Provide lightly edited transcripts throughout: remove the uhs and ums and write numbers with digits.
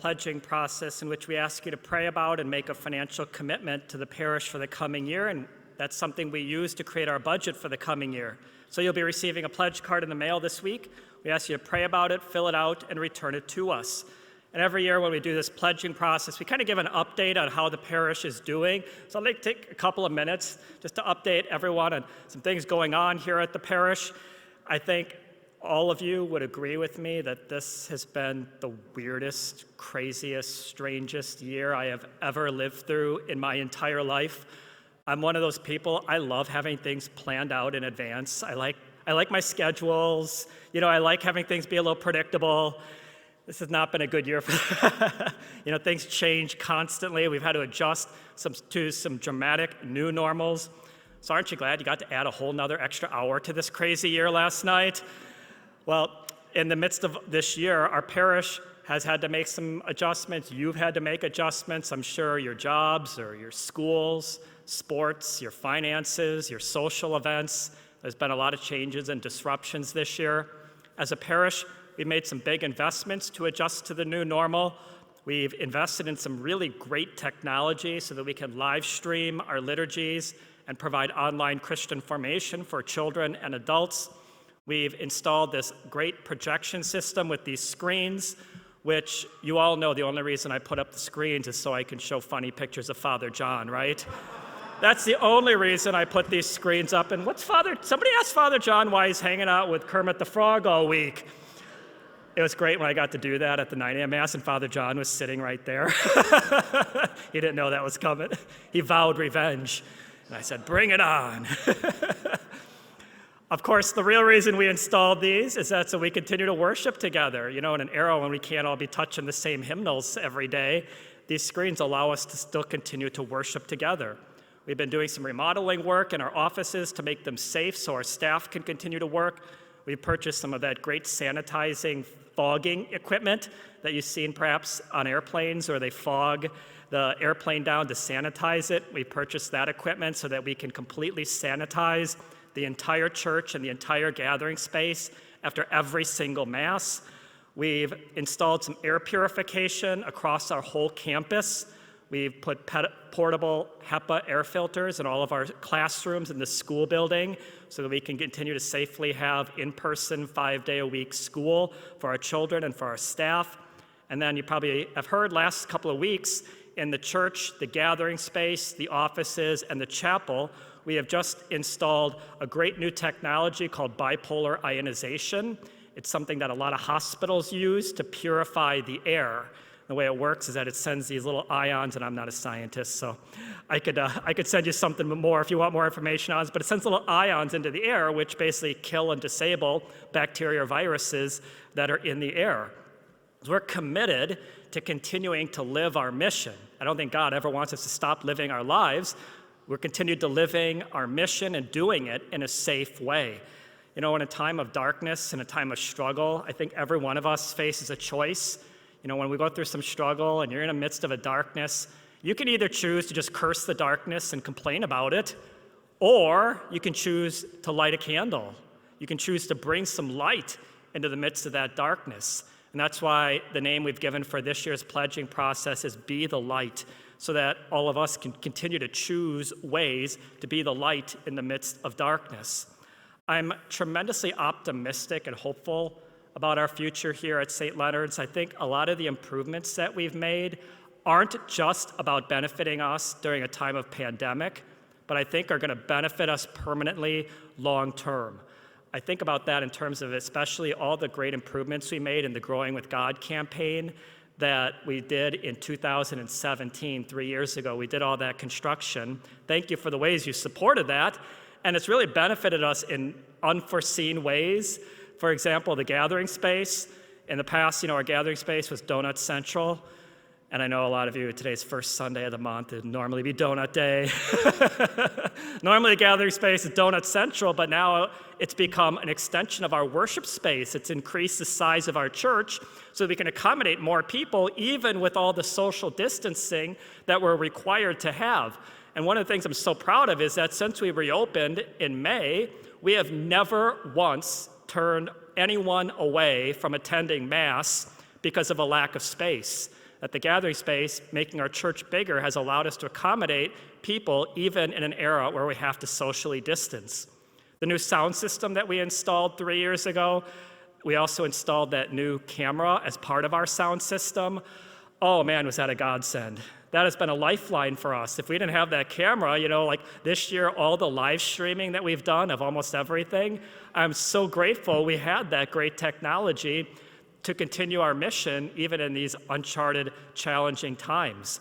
pledging process in which we ask you to pray about and make a financial commitment to the parish for the coming year, and that's something we use to create our budget for the coming year. So you'll be receiving a pledge card in the mail this week. We ask you to pray about it, fill it out, and return it to us. And every year when we do this pledging process, we kind of give an update on how the parish is doing. So I'd like to take a couple of minutes just to update everyone on some things going on here at the parish. I think all of you would agree with me that this has been the weirdest, craziest, strangest year I have ever lived through in my entire life. I'm one of those people, I love having things planned out in advance. I like my schedules. I like having things be a little predictable. This has not been a good year for things change constantly. We've had to adjust to some dramatic new normals. So aren't you glad you got to add a whole nother extra hour to this crazy year last night? Well, in the midst of this year, our parish has had to make some adjustments. You've had to make adjustments. I'm sure your jobs or your schools, sports, your finances, your social events. There's been a lot of changes and disruptions this year. As a parish, we've made some big investments to adjust to the new normal. We've invested in some really great technology so that we can live stream our liturgies and provide online Christian formation for children and adults. We've installed this great projection system with these screens, which you all know the only reason I put up the screens is so I can show funny pictures of Father John, right? That's the only reason I put these screens up. And somebody asked Father John why he's hanging out with Kermit the Frog all week. It was great when I got to do that at the 9 a.m. Mass, and Father John was sitting right there. He didn't know that was coming. He vowed revenge. And I said, bring it on. Of course, the real reason we installed these is that so we continue to worship together. In an era when we can't all be touching the same hymnals every day, these screens allow us to still continue to worship together. We've been doing some remodeling work in our offices to make them safe so our staff can continue to work. We've purchased some of that great sanitizing fogging equipment that you've seen perhaps on airplanes where they fog the airplane down to sanitize it. We purchased that equipment so that we can completely sanitize the entire church and the entire gathering space after every single Mass. We've installed some air purification across our whole campus. We've put portable HEPA air filters in all of our classrooms in the school building so that we can continue to safely have in-person 5-day-a-week school for our children and for our staff. And then you probably have heard last couple of weeks in the church, the gathering space, the offices, and the chapel, we have just installed a great new technology called bipolar ionization. It's something that a lot of hospitals use to purify the air. The way it works is that it sends these little ions, and I'm not a scientist, so I could send you something more if you want more information on it, but it sends little ions into the air, which basically kill and disable bacteria or viruses that are in the air. So we're committed to continuing to live our mission. I don't think God ever wants us to stop living our lives. We're continued to living our mission and doing it in a safe way. In a time of darkness and a time of struggle, I think every one of us faces a choice. When we go through some struggle and you're in the midst of a darkness, you can either choose to just curse the darkness and complain about it, or you can choose to light a candle. You can choose to bring some light into the midst of that darkness. And that's why the name we've given for this year's pledging process is Be the Light, so that all of us can continue to choose ways to be the light in the midst of darkness. I'm tremendously optimistic and hopeful about our future here at St. Leonard's. I think a lot of the improvements that we've made aren't just about benefiting us during a time of pandemic, but I think are going to benefit us permanently long term. I think about that in terms of especially all the great improvements we made in the Growing with God campaign that we did in 2017, 3 years ago. We did all that construction. Thank you for the ways you supported that. And it's really benefited us in unforeseen ways. For example, the gathering space. In the past, our gathering space was Donut Central. And I know a lot of you, today's first Sunday of the month, it'd normally be Donut Day. Normally the gathering space is Donut Central, but now it's become an extension of our worship space. It's increased the size of our church so we can accommodate more people, even with all the social distancing that we're required to have. And one of the things I'm so proud of is that since we reopened in May, we have never once turned anyone away from attending Mass because of a lack of space. that the gathering space, making our church bigger, has allowed us to accommodate people even in an era where we have to socially distance. The new sound system that we installed 3 years ago, we also installed that new camera as part of our sound system. Oh man, was that a godsend. That has been a lifeline for us. If we didn't have that camera, like this year, all the live streaming that we've done of almost everything, I'm so grateful we had that great technology to continue our mission even in these uncharted, challenging times.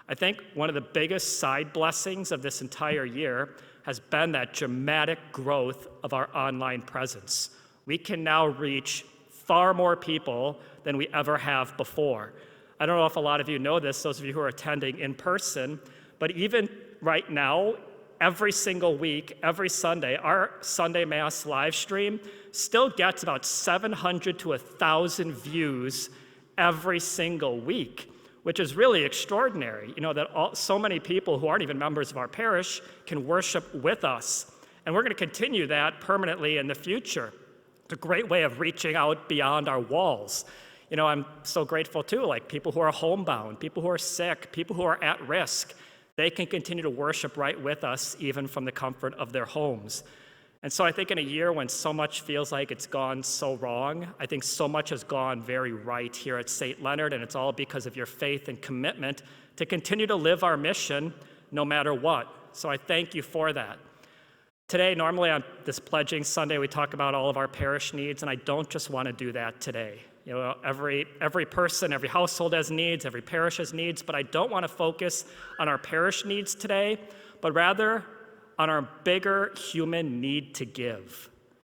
I think one of the biggest side blessings of this entire year has been that dramatic growth of our online presence. We can now reach far more people than we ever have before. I don't know if a lot of you know this, those of you who are attending in person, but even right now, every single week, every Sunday, our Sunday Mass live stream still gets about 700 to 1,000 views every single week, which is really extraordinary, that so many people who aren't even members of our parish can worship with us. And we're going to continue that permanently in the future. It's a great way of reaching out beyond our walls. I'm so grateful too, like people who are homebound, people who are sick, people who are at risk, they can continue to worship right with us, even from the comfort of their homes. And so I think in a year when so much feels like it's gone so wrong, I think so much has gone very right here at St. Leonard, and it's all because of your faith and commitment to continue to live our mission no matter what. So I thank you for that. Today, normally on this Pledging Sunday, we talk about all of our parish needs, and I don't just want to do that today. Every person, every household has needs, every parish has needs, but I don't want to focus on our parish needs today, but rather on our bigger human need to give.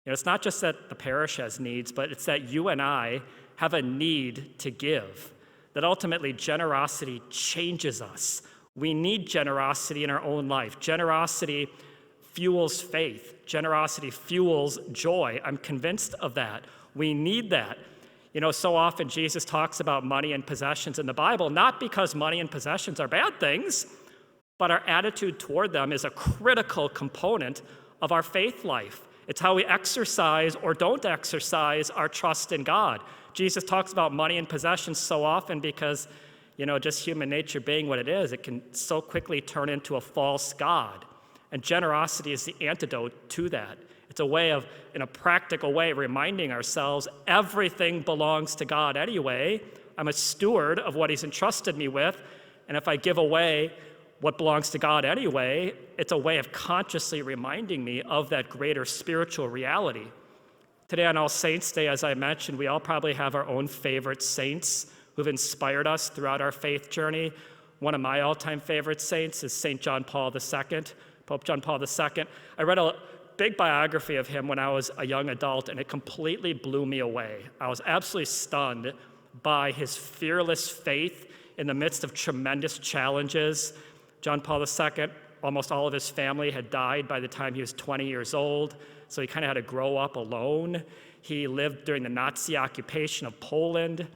It's not just that the parish has needs, but it's that you and I have a need to give, that ultimately generosity changes us. We need generosity in our own life. Generosity fuels faith. Generosity fuels joy. I'm convinced of that. We need that. So often Jesus talks about money and possessions in the Bible, not because money and possessions are bad things, but our attitude toward them is a critical component of our faith life. It's how we exercise or don't exercise our trust in God. Jesus talks about money and possessions so often because, just human nature being what it is, it can so quickly turn into a false god. And generosity is the antidote to that. It's a way of, in a practical way, reminding ourselves everything belongs to God anyway. I'm a steward of what He's entrusted me with, and if I give away what belongs to God anyway, it's a way of consciously reminding me of that greater spiritual reality. Today on All Saints' Day, as I mentioned, we all probably have our own favorite saints who've inspired us throughout our faith journey. One of my all-time favorite saints is St. John Paul II, Pope John Paul II. I read a big biography of him when I was a young adult, and it completely blew me away. I was absolutely stunned by his fearless faith in the midst of tremendous challenges. John Paul II, almost all of his family had died by the time he was 20 years old, so he kind of had to grow up alone. He lived during the Nazi occupation of Poland.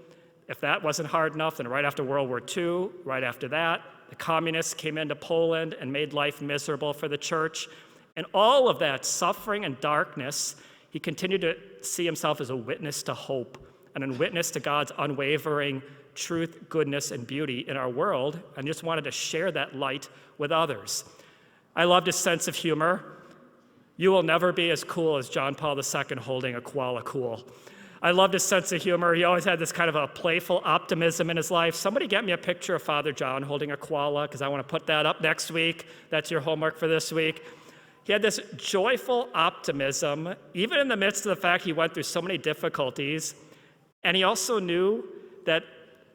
If that wasn't hard enough, then right after World War II, right after that, the communists came into Poland and made life miserable for the church. And all of that suffering and darkness, he continued to see himself as a witness to hope and a witness to God's unwavering truth, goodness, and beauty in our world, and just wanted to share that light with others. I loved his sense of humor. You will never be as cool as John Paul II holding a koala cool. I loved his sense of humor. He always had this kind of a playful optimism in his life. Somebody get me a picture of Father John holding a koala, because I want to put that up next week. That's your homework for this week. He had this joyful optimism, even in the midst of the fact he went through so many difficulties. And he also knew that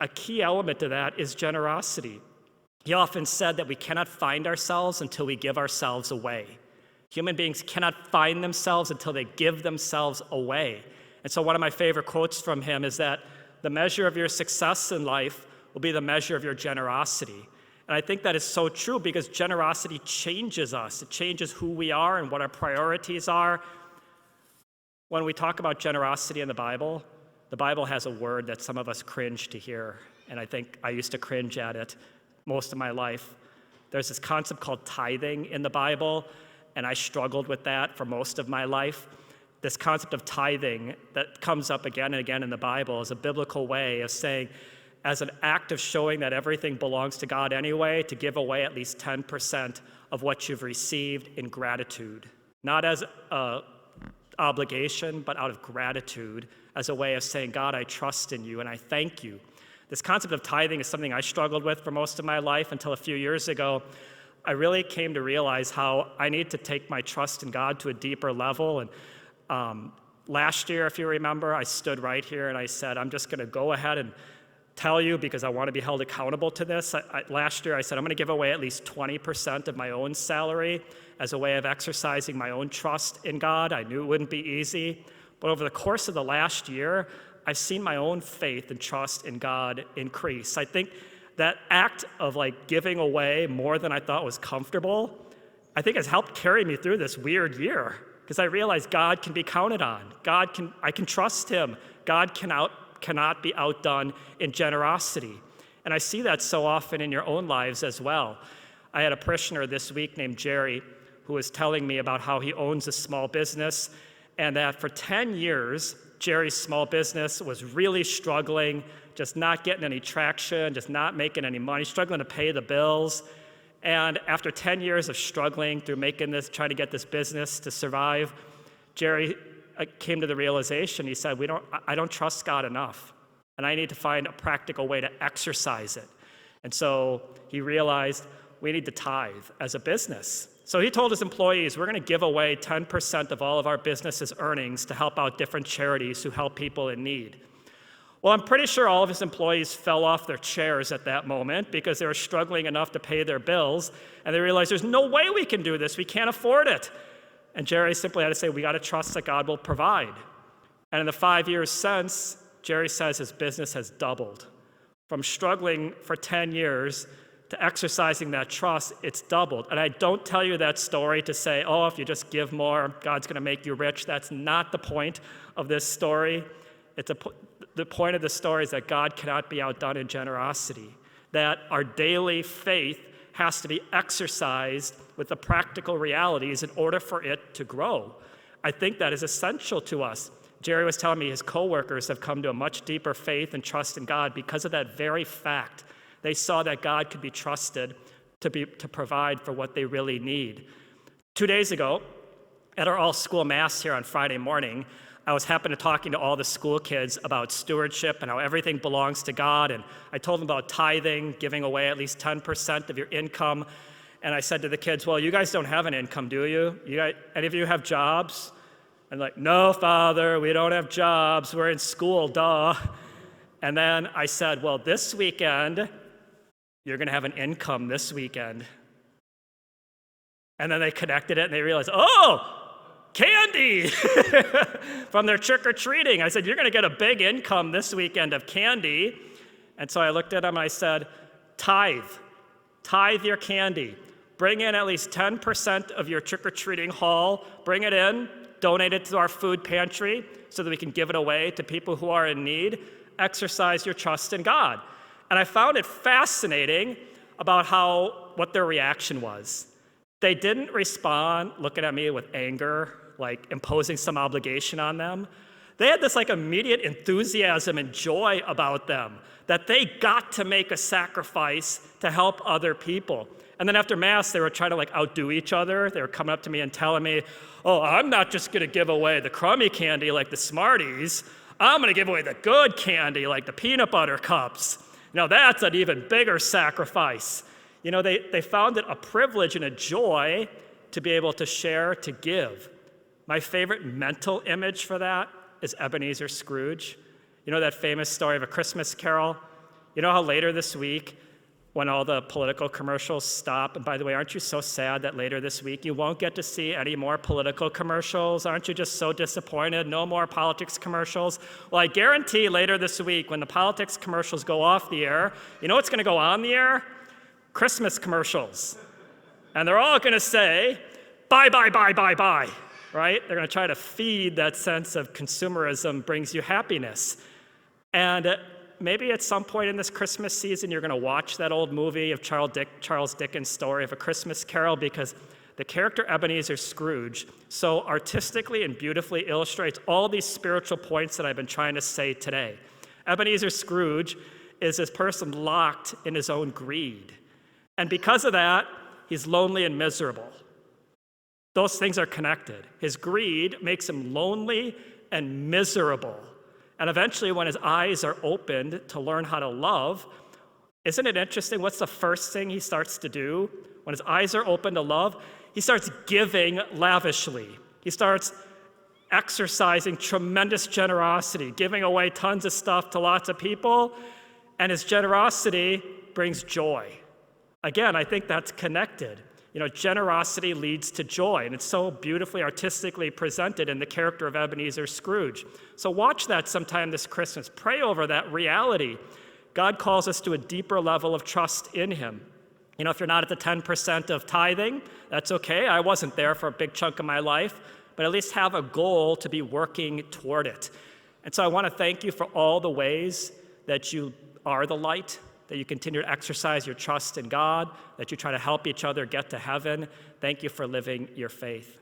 a key element to that is generosity. He often said that we cannot find ourselves until we give ourselves away. Human beings cannot find themselves until they give themselves away. And so one of my favorite quotes from him is that the measure of your success in life will be the measure of your generosity. And I think that is so true because generosity changes us. It changes who we are and what our priorities are. When we talk about generosity in the Bible has a word that some of us cringe to hear. And I think I used to cringe at it most of my life. There's this concept called tithing in the Bible, and I struggled with that for most of my life. This concept of tithing that comes up again and again in the Bible is a biblical way of saying, as an act of showing that everything belongs to God anyway, to give away at least 10% of what you've received in gratitude. Not as an obligation, but out of gratitude, as a way of saying, God, I trust in you and I thank you. This concept of tithing is something I struggled with for most of my life until a few years ago. I really came to realize how I need to take my trust in God to a deeper level. And last year, if you remember, I stood right here and I said, I'm just going to go ahead and tell you because I want to be held accountable to this. Last year, I said, I'm going to give away at least 20% of my own salary as a way of exercising my own trust in God. I knew it wouldn't be easy. But over the course of the last year, I've seen my own faith and trust in God increase. I think that act of giving away more than I thought was comfortable, I think has helped carry me through this weird year because I realized God can be counted on. I can trust him. God cannot be outdone in generosity. And I see that so often in your own lives as well. I had a parishioner this week named Jerry who was telling me about how he owns a small business and that for 10 years, Jerry's small business was really struggling, just not getting any traction, just not making any money, struggling to pay the bills. And after 10 years of struggling through trying to get this business to survive, Jerry came to the realization, he said, I don't trust God enough, and I need to find a practical way to exercise it. And so he realized we need to tithe as a business. So he told his employees, we're going to give away 10% of all of our business's earnings to help out different charities who help people in need. Well, I'm pretty sure all of his employees fell off their chairs at that moment because they were struggling enough to pay their bills, and they realized there's no way we can do this. We can't afford it. And Jerry simply had to say, we got to trust that God will provide. And in the 5 years since, Jerry says his business has doubled. From struggling for 10 years to exercising that trust, it's doubled. And I don't tell you that story to say, oh, if you just give more, God's going to make you rich. That's not the point of this story. The point of the story is that God cannot be outdone in generosity, that our daily faith has to be exercised with the practical realities in order for it to grow. I think that is essential to us. Jerry was telling me his coworkers have come to a much deeper faith and trust in God because of that very fact. They saw that God could be trusted to provide for what they really need. 2 days ago, at our all-school mass here on Friday morning, I was talking to all the school kids about stewardship and how everything belongs to God, and I told them about tithing, giving away at least 10% of your income, and I said to the kids, well, you guys don't have an income, do you? Any of you have jobs? And no, Father, we don't have jobs, we're in school, duh. And then I said, well, this weekend, you're going to have an income this weekend. And then they connected it and they realized, oh, candy from their trick-or-treating. I said, you're going to get a big income this weekend of candy. And so I looked at them and I said, tithe your candy. Bring in at least 10% of your trick-or-treating haul. Bring it in, donate it to our food pantry so that we can give it away to people who are in need. Exercise your trust in God. And I found it fascinating about what their reaction was. They didn't respond looking at me with anger, imposing some obligation on them. They had this immediate enthusiasm and joy about them, that they got to make a sacrifice to help other people. And then after Mass, they were trying to outdo each other. They were coming up to me and telling me, oh, I'm not just going to give away the crummy candy like the Smarties. I'm going to give away the good candy like the peanut butter cups. Now that's an even bigger sacrifice. They found it a privilege and a joy to be able to share, to give. My favorite mental image for that is Ebenezer Scrooge. You know that famous story of A Christmas Carol? You know how later this week, when all the political commercials stop, and by the way, aren't you so sad that later this week you won't get to see any more political commercials? Aren't you just so disappointed? No more politics commercials? Well, I guarantee later this week when the politics commercials go off the air, you know what's going to go on the air? Christmas commercials. And they're all going to say, buy, buy, buy, buy, buy, right? They're going to try to feed that sense of consumerism brings you happiness. And maybe at some point in this Christmas season, you're going to watch that old movie of Charles Dickens' story of A Christmas Carol, because the character Ebenezer Scrooge so artistically and beautifully illustrates all these spiritual points that I've been trying to say today. Ebenezer Scrooge is this person locked in his own greed. And because of that, he's lonely and miserable. Those things are connected. His greed makes him lonely and miserable. And eventually, when his eyes are opened to learn how to love, isn't it interesting? What's the first thing he starts to do? When his eyes are open to love, he starts giving lavishly. He starts exercising tremendous generosity, giving away tons of stuff to lots of people, and his generosity brings joy. Again, I think that's connected. Generosity leads to joy, and it's so beautifully artistically presented in the character of Ebenezer Scrooge. So watch that sometime this Christmas. Pray over that reality. God calls us to a deeper level of trust in him. If you're not at the 10% of tithing, that's okay. I wasn't there for a big chunk of my life, but at least have a goal to be working toward it. And so I want to thank you for all the ways that you are the light, that you continue to exercise your trust in God, that you try to help each other get to heaven. Thank you for living your faith.